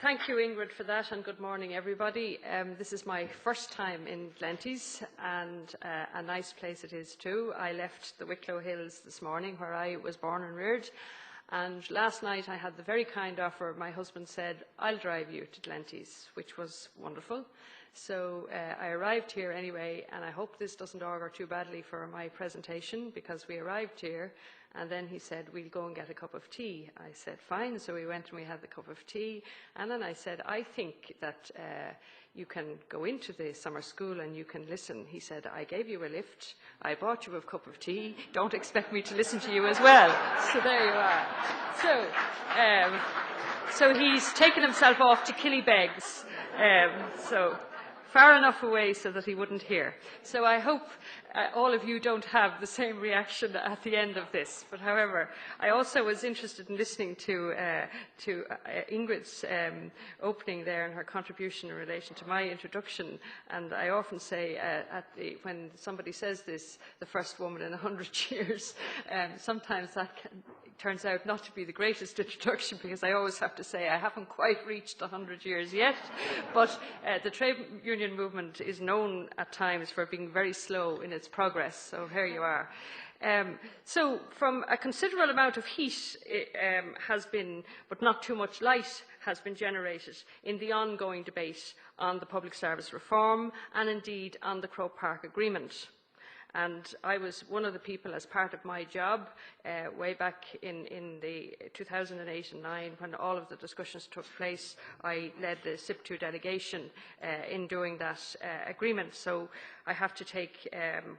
Thank you, Ingrid, for that, and good morning, everybody. This is my first time in Glenties, and a nice place it is too. I left the Wicklow Hills this morning, where I was born and reared, and last night I had the very kind offer. My husband said, "I'll drive you to Glenties," which was wonderful. So I arrived here anyway, and I hope this doesn't augur too badly for my presentation, because we arrived here, and then he said, "We'll go and get a cup of tea." I said, "Fine." So we went and we had the cup of tea, and then I said, "I think that you can go into the summer school and you can listen." He said, "I gave you a lift, I bought you a cup of tea, don't expect me to listen to you as well." So there you are. So he's taken himself off to Killybegs. So far enough away so that he wouldn't hear. So I hope all of you don't have the same reaction at the end of this. But however, I also was interested in listening to Ingrid's opening there and her contribution in relation to my introduction. And I often say when somebody says this, the first woman in 100 years, sometimes that turns out not to be the greatest introduction, because I always have to say I haven't quite reached 100 years yet. But the trade union movement is known at times for being very slow in its progress, so here you are. So from a considerable amount of heat has been, but not too much light, has been generated in the ongoing debate on the public service reform and indeed on the Croke Park Agreement. And I was one of the people, as part of my job, way back in the 2008 and 2009, when all of the discussions took place. I led the SIP2 delegation in doing that agreement. So I have to take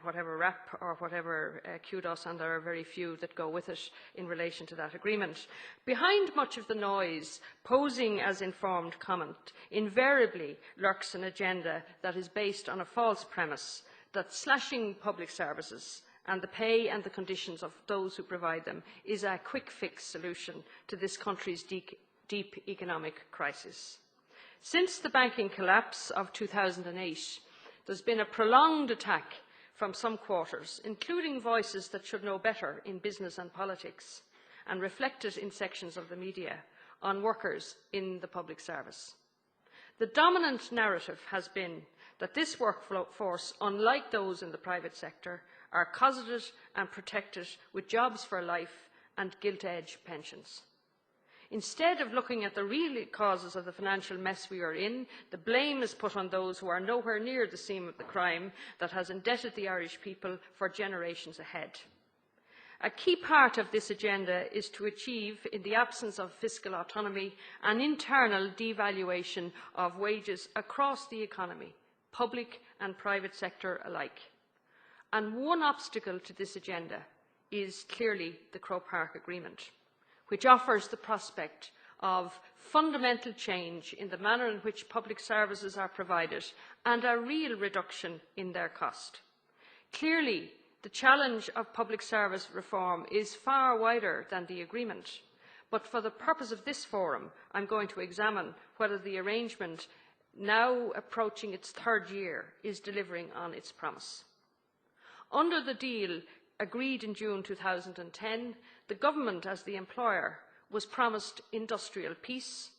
whatever rap or whatever kudos, and there are very few that go with it in relation to that agreement. Behind much of the noise, posing as informed comment, invariably lurks an agenda that is based on a false premise that slashing public services and the pay and the conditions of those who provide them is a quick-fix solution to this country's deep economic crisis. Since the banking collapse of 2008, there's been a prolonged attack from some quarters, including voices that should know better in business and politics, and reflected in sections of the media, on workers in the public service. The dominant narrative has been that this workforce, unlike those in the private sector, are cosseted and protected with jobs for life and gilt-edge pensions. Instead of looking at the real causes of the financial mess we are in, the blame is put on those who are nowhere near the scene of the crime that has indebted the Irish people for generations ahead. A key part of this agenda is to achieve, in the absence of fiscal autonomy, an internal devaluation of wages across the economy, public and private sector alike. And one obstacle to this agenda is clearly the Croke Park Agreement, which offers the prospect of fundamental change in the manner in which public services are provided and a real reduction in their cost. Clearly, the challenge of public service reform is far wider than the agreement, but for the purpose of this forum, I'm going to examine whether the arrangement, now approaching its third year, is delivering on its promise. Under the deal agreed in June 2010, the government, as the employer, was promised industrial peace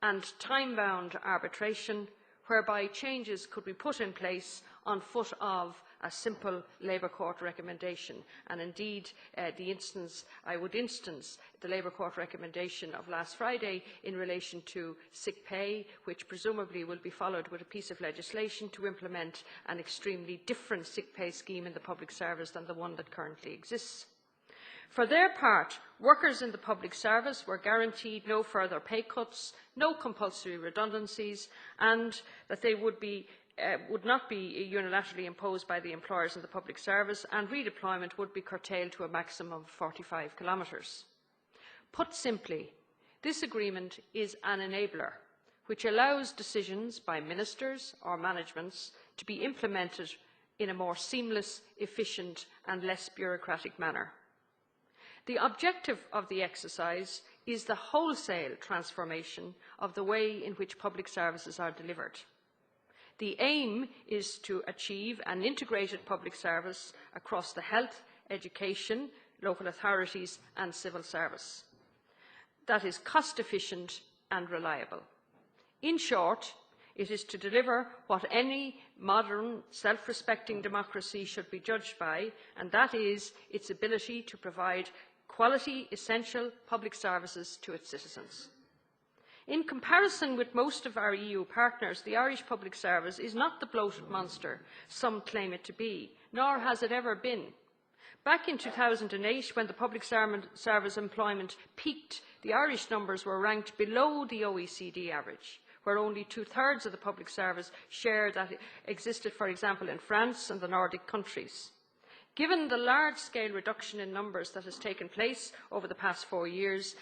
and time-bound arbitration, whereby changes could be put in place on foot of a simple Labour Court recommendation. And indeed, I would instance the Labour Court recommendation of last Friday in relation to sick pay, which presumably will be followed with a piece of legislation to implement an extremely different sick pay scheme in the public service than the one that currently exists. For their part, workers in the public service were guaranteed no further pay cuts, no compulsory redundancies, and that they would not be unilaterally imposed by the employers in the public service, and redeployment would be curtailed to a maximum of 45 kilometres. Put simply, this agreement is an enabler which allows decisions by ministers or managements to be implemented in a more seamless, efficient and less bureaucratic manner. The objective of the exercise is the wholesale transformation of the way in which public services are delivered. The aim is to achieve an integrated public service across the health, education, local authorities and civil service that is cost efficient and reliable. In short, it is to deliver what any modern, self-respecting democracy should be judged by, and that is its ability to provide quality, essential public services to its citizens. In comparison with most of our EU partners, the Irish public service is not the bloated monster some claim it to be, nor has it ever been. Back in 2008, when the public service employment peaked, the Irish numbers were ranked below the OECD average, where only 2/3 of the public service share that existed, for example, in France and the Nordic countries. Given the large-scale reduction in numbers that has taken place over the past 4 years,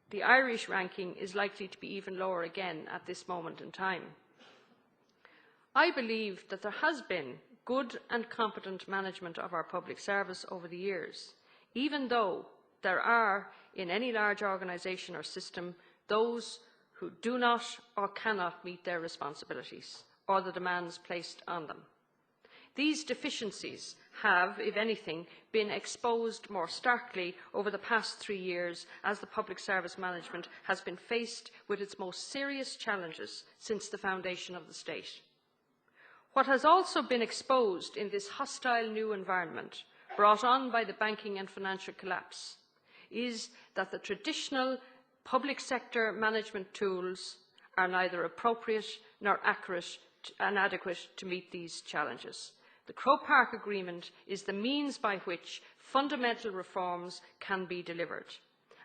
the Irish ranking is likely to be even lower again at this moment in time. I believe that there has been good and competent management of our public service over the years, even though there are, in any large organisation or system, those who do not or cannot meet their responsibilities or the demands placed on them. These deficiencies have, if anything, been exposed more starkly over the past 3 years as the public service management has been faced with its most serious challenges since the foundation of the state. What has also been exposed in this hostile new environment, brought on by the banking and financial collapse, is that the traditional public sector management tools are neither appropriate nor accurate and adequate to meet these challenges. The Croke Park Agreement is the means by which fundamental reforms can be delivered.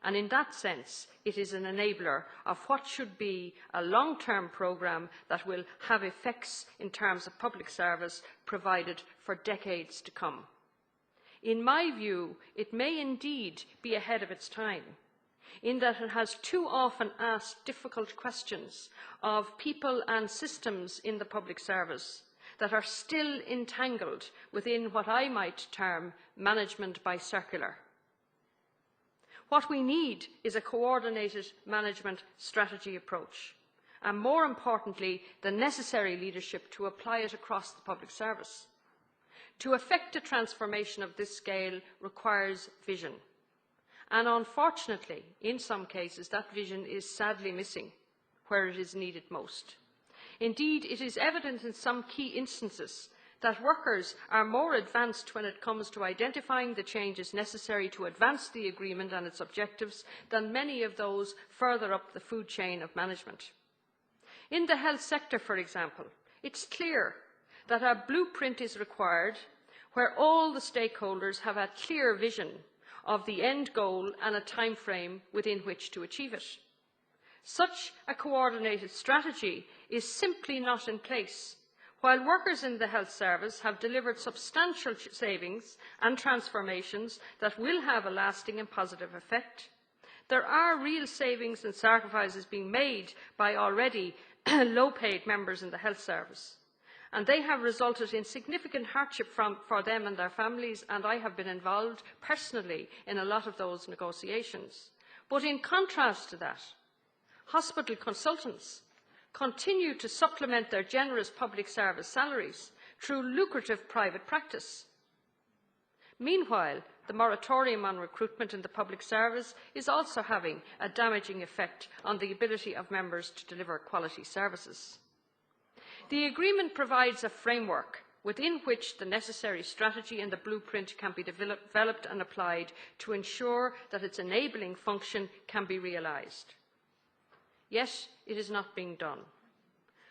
And in that sense, it is an enabler of what should be a long-term programme that will have effects in terms of public service provided for decades to come. In my view, it may indeed be ahead of its time, in that it has too often asked difficult questions of people and systems in the public service that are still entangled within what I might term management by circular. What we need is a coordinated management strategy approach, and more importantly, the necessary leadership to apply it across the public service. To effect a transformation of this scale requires vision, and unfortunately, in some cases, that vision is sadly missing where it is needed most. Indeed, it is evident in some key instances that workers are more advanced when it comes to identifying the changes necessary to advance the agreement and its objectives than many of those further up the food chain of management. In the health sector, for example, it's clear that a blueprint is required where all the stakeholders have a clear vision of the end goal and a timeframe within which to achieve it. Such a coordinated strategy is simply not in place. While workers in the health service have delivered substantial savings and transformations that will have a lasting and positive effect, there are real savings and sacrifices being made by already low-paid members in the health service, and they have resulted in significant hardship for them and their families, and I have been involved personally in a lot of those negotiations. But in contrast to that, hospital consultants continue to supplement their generous public service salaries through lucrative private practice. Meanwhile, the moratorium on recruitment in the public service is also having a damaging effect on the ability of members to deliver quality services. The agreement provides a framework within which the necessary strategy and the blueprint can be developed and applied to ensure that its enabling function can be realised. Yet it is not being done.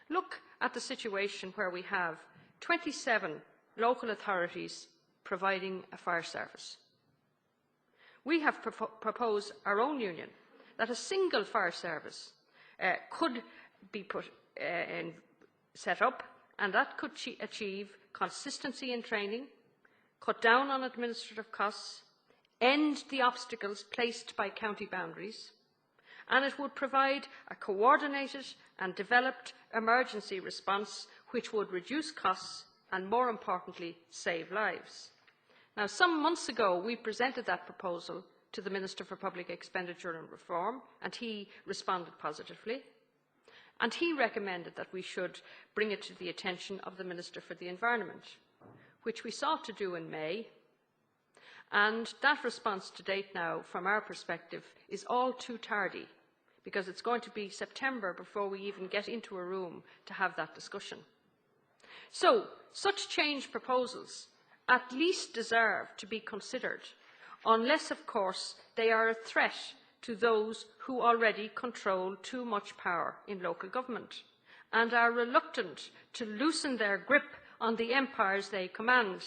Look at the situation where we have 27 local authorities providing a fire service. We have proposed our own union that a single fire service could be set up, and that could achieve consistency in training, cut down on administrative costs, end the obstacles placed by county boundaries, and it would provide a coordinated and developed emergency response which would reduce costs and, more importantly, save lives. Now, some months ago, we presented that proposal to the Minister for Public Expenditure and Reform, and he responded positively. And he recommended that we should bring it to the attention of the Minister for the Environment, which we sought to do in May. And that response to date now, from our perspective, is all too tardy, because it's going to be September before we even get into a room to have that discussion. So, such change proposals at least deserve to be considered, unless, of course, they are a threat to those who already control too much power in local government and are reluctant to loosen their grip on the empires they command.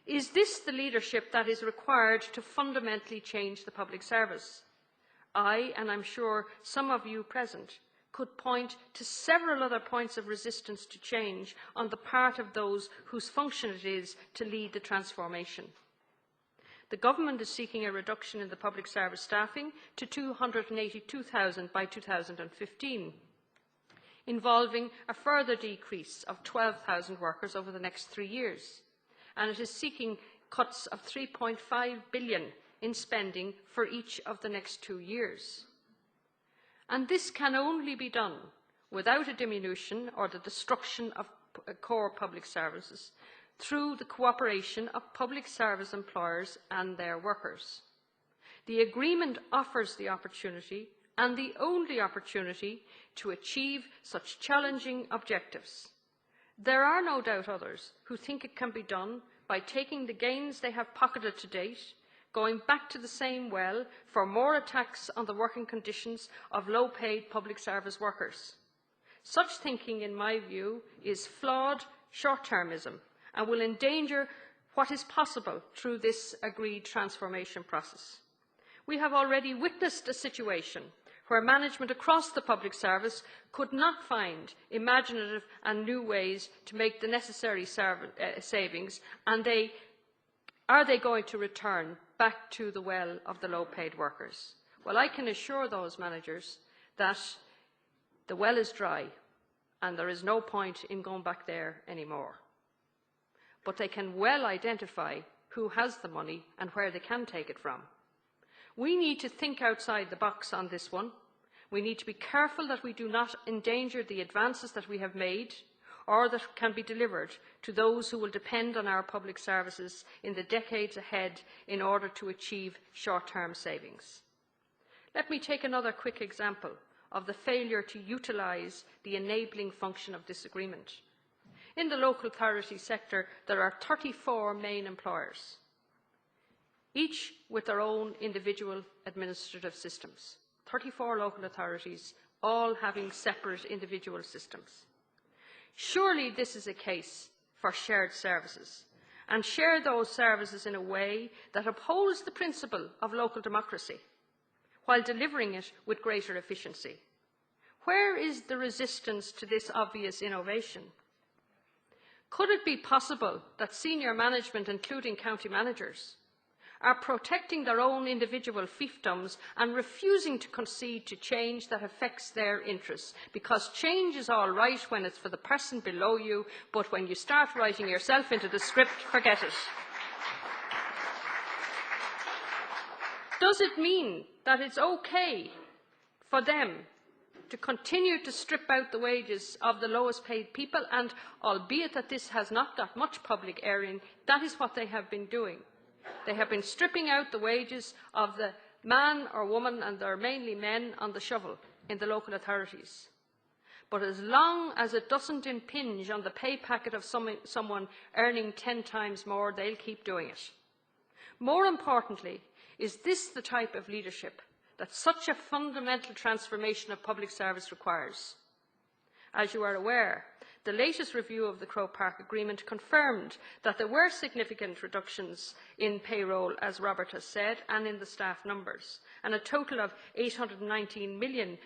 Is this the leadership that is required to fundamentally change the public service? I, and I'm sure some of you present, could point to several other points of resistance to change on the part of those whose function it is to lead the transformation. The government is seeking a reduction in the public service staffing to 282,000 by 2015, involving a further decrease of 12,000 workers over the next 3 years. And it is seeking cuts of 3.5 billion in spending for each of the next 2 years. And this can only be done without a diminution or the destruction of core public services through the cooperation of public service employers and their workers. The agreement offers the opportunity, and the only opportunity, to achieve such challenging objectives. There are no doubt others who think it can be done by taking the gains they have pocketed to date, going back to the same well for more attacks on the working conditions of low-paid public service workers. Such thinking, in my view, is flawed short-termism and will endanger what is possible through this agreed transformation process. We have already witnessed a situation where management across the public service could not find imaginative and new ways to make the necessary savings, and are they going to return back to the well of the low-paid workers? Well, I can assure those managers that the well is dry and there is no point in going back there anymore. But they can well identify who has the money and where they can take it from. We need to think outside the box on this one. We need to be careful that we do not endanger the advances that we have made or that can be delivered to those who will depend on our public services in the decades ahead in order to achieve short-term savings. Let me take another quick example of the failure to utilise the enabling function of this agreement. In the local authority sector, there are 34 main employers, each with their own individual administrative systems. 34 local authorities, all having separate individual systems. Surely this is a case for shared services, and share those services in a way that upholds the principle of local democracy, while delivering it with greater efficiency. Where is the resistance to this obvious innovation? Could it be possible that senior management, including county managers, are protecting their own individual fiefdoms and refusing to concede to change that affects their interests? Because change is all right when it's for the person below you, but when you start writing yourself into the script, forget it. Does it mean that it's okay for them to continue to strip out the wages of the lowest paid people? And albeit that this has not got much public airing, that is what they have been doing. They have been stripping out the wages of the man or woman, and they're mainly men, on the shovel in the local authorities. But as long as it doesn't impinge on the pay packet of someone earning 10 times more, they'll keep doing it. More importantly, is this the type of leadership that such a fundamental transformation of public service requires? As you are aware, the latest review of the Croke Park Agreement confirmed that there were significant reductions in payroll, as Robert has said, and in the staff numbers, and a total of 819 million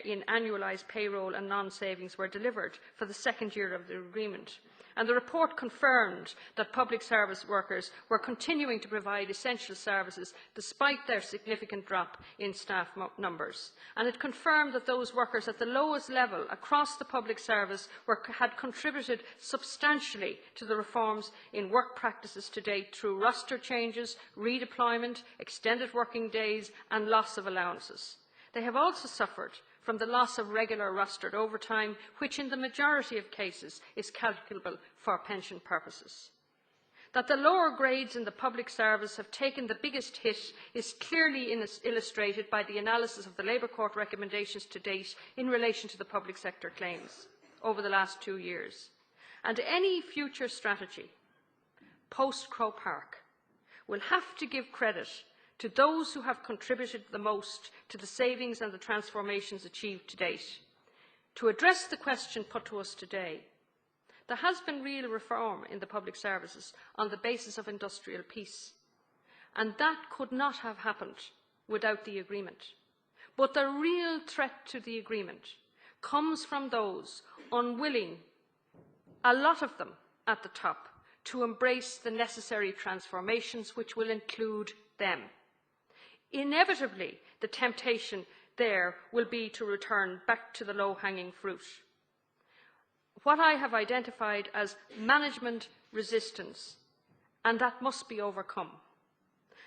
in annualised payroll and non-savings were delivered for the second year of the agreement. And the report confirmed that public service workers were continuing to provide essential services despite their significant drop in staff numbers. And it confirmed that those workers at the lowest level across the public service had contributed substantially to the reforms in work practices to date through roster changes, redeployment, extended working days and loss of allowances. They have also suffered from the loss of regular rostered overtime, which in the majority of cases is calculable for pension purposes. That the lower grades in the public service have taken the biggest hit is clearly illustrated by the analysis of the Labour Court recommendations to date in relation to the public sector claims over the last 2 years. And any future strategy post-Croke Park will have to give credit to those who have contributed the most to the savings and the transformations achieved to date. To address the question put to us today, there has been real reform in the public services on the basis of industrial peace, and that could not have happened without the agreement. But the real threat to the agreement comes from those unwilling, a lot of them at the top, to embrace the necessary transformations which will include them. Inevitably, the temptation there will be to return back to the low-hanging fruit. What I have identified as management resistance, and that must be overcome.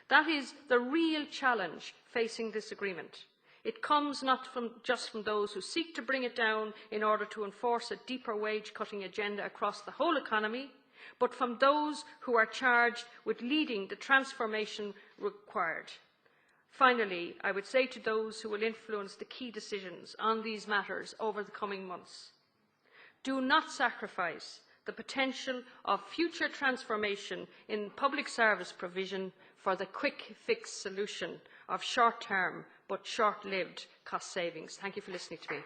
That is the real challenge facing this agreement. It comes not just from those who seek to bring it down in order to enforce a deeper wage-cutting agenda across the whole economy, but from those who are charged with leading the transformation required. Finally, I would say to those who will influence the key decisions on these matters over the coming months, do not sacrifice the potential of future transformation in public service provision for the quick fix solution of short-term but short-lived cost savings. Thank you for listening to me.